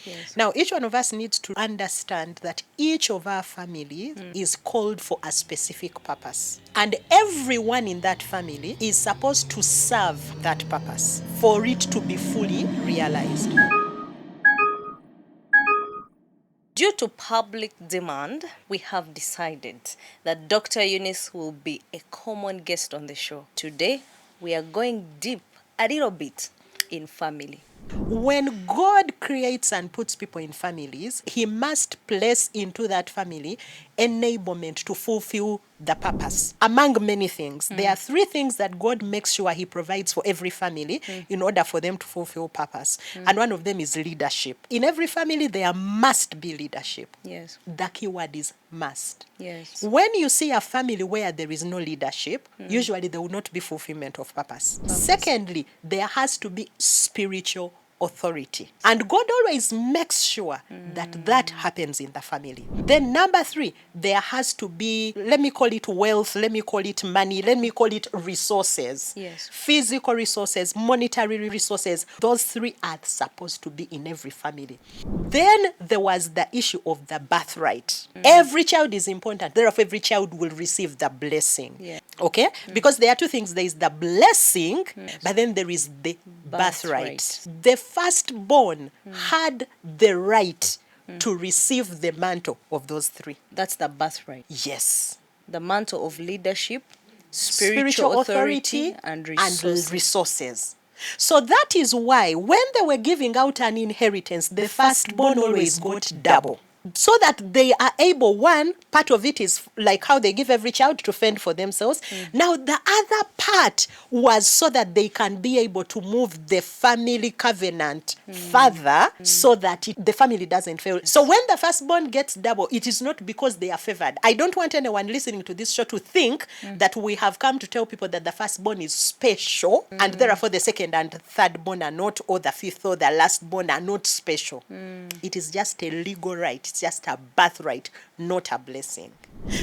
Yes. Now, each one of us needs to understand that each of our families is called for a specific purpose. And everyone in that family is supposed to serve that purpose for it to be fully realized. Due to public demand, we have decided that Dr. Eunice will be a common guest on the show. Today, we are going deep a little bit in family. When God creates and puts people in families, He must place into that family enablement to fulfill the purpose. Among many things, there are three things that God makes sure He provides for every family in order for them to fulfill purpose. And one of them is leadership. In every family, there must be leadership. Yes. The key word is must. Yes. When you see a family where there is no leadership, usually there will not be fulfillment of purpose. Secondly, there has to be spiritual authority. And God always makes sure that that happens in the family. Then number three, there has to be, let me call it wealth, let me call it money, let me call it resources. Yes. Physical resources, monetary resources. Those three are supposed to be in every family. Then there was the issue of the birthright. Every child is important. Therefore, every child will receive the blessing. Yeah. Okay? Because there are two things. There is the blessing, but then there is the birthright. The firstborn had the right to receive the mantle of those three. That's the birthright. Yes. The mantle of leadership, spiritual authority, and resources. So that is why when they were giving out an inheritance, the firstborn always got double. So that they are able, one part of it is like how they give every child to fend for themselves. Now the other part was so that they can be able to move the family covenant further so that the family doesn't fail. So when the firstborn gets double, it is not because they are favored. I don't want anyone listening to this show to think that we have come to tell people that the firstborn is special and therefore the second and thirdborn are not, or the fifth or the lastborn are not special. It is just a legal right. It's just a birthright, not a blessing.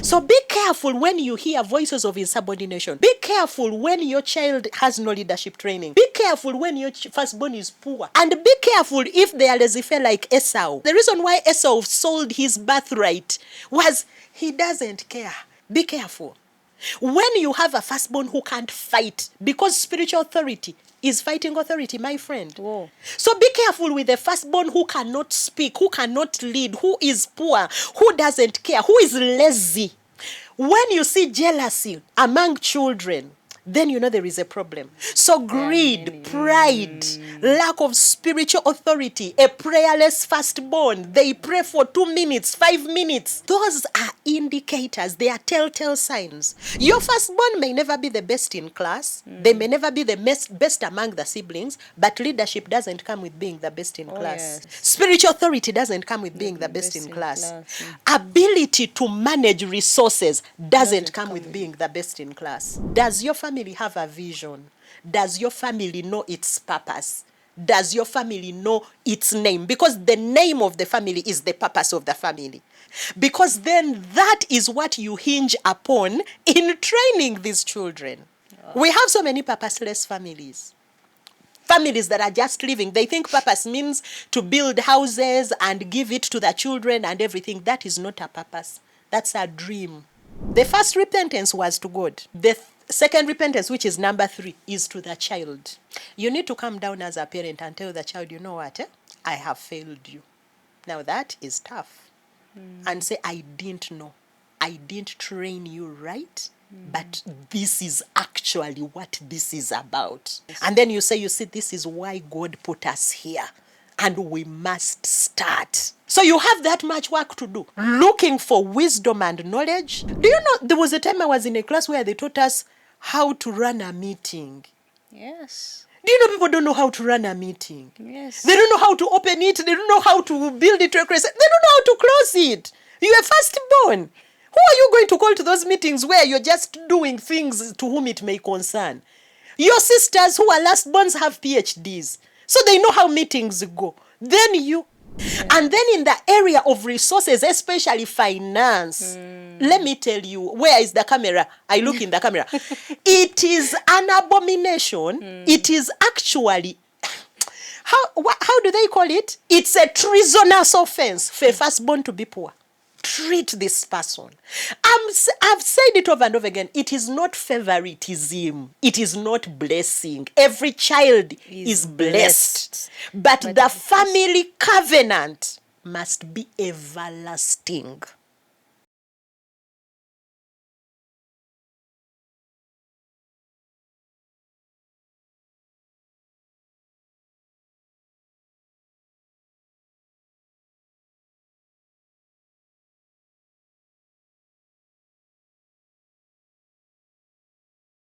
So be careful when you hear voices of insubordination. Be careful when your child has no leadership training. Be careful when your firstborn is poor. And be careful if they are laissez-faire like Esau. The reason why Esau sold his birthright was he doesn't care. Be careful. When you have a firstborn who can't fight, because spiritual authority is fighting authority, my friend. Whoa. So be careful with the firstborn who cannot speak, who cannot lead, who is poor, who doesn't care, who is lazy. When you see jealousy among children, then you know there is a problem. So greed, pride, lack of spiritual authority, a prayerless firstborn, they pray for 2 minutes, 5 minutes. Those are indicators. They are telltale signs. Your firstborn may never be the best in class. They may never be the best among the siblings, but leadership doesn't come with being the best in class. Yes. Spiritual authority doesn't come with being the best in class. Ability to manage resources doesn't come with being the best in class. Does your family have a vision? Does your family know its purpose? Does your family know its name? Because the name of the family is the purpose of the family. Because then that is what you hinge upon in training these children. We have so many purposeless families. Families that are just living. They think purpose means to build houses and give it to the children and everything. That is not a purpose. That's a dream. The first repentance was to God. The second repentance, which is number 3, is to the child. You need to come down as a parent and tell the child, you know what? I have failed you. Now that is tough. And say, I didn't know. I didn't train you right. But this is actually what this is about. And then you say, you see, this is why God put us here. And we must start. So you have that much work to do. Looking for wisdom and knowledge. Do you know, there was a time I was in a class where they taught us how to run a meeting. Yes. Do you know people don't know how to run a meeting? Yes. They don't know how to open it. They don't know how to build it to a crescent. They don't know how to close it. You're firstborn. Who are you going to call to those meetings where you're just doing things to whom it may concern? Your sisters who are lastborns have PhDs. So they know how meetings go. Then you... Yeah. And then in the area of resources, especially finance, let me tell you, where is the camera? I look in the camera. It is an abomination. It is actually... how do they call it? It's a treasonous offense for a firstborn to be poor. Treat this person. I've said it over and over again. It is not favoritism. It is not blessing. Every child is blessed. But the family covenant must be everlasting.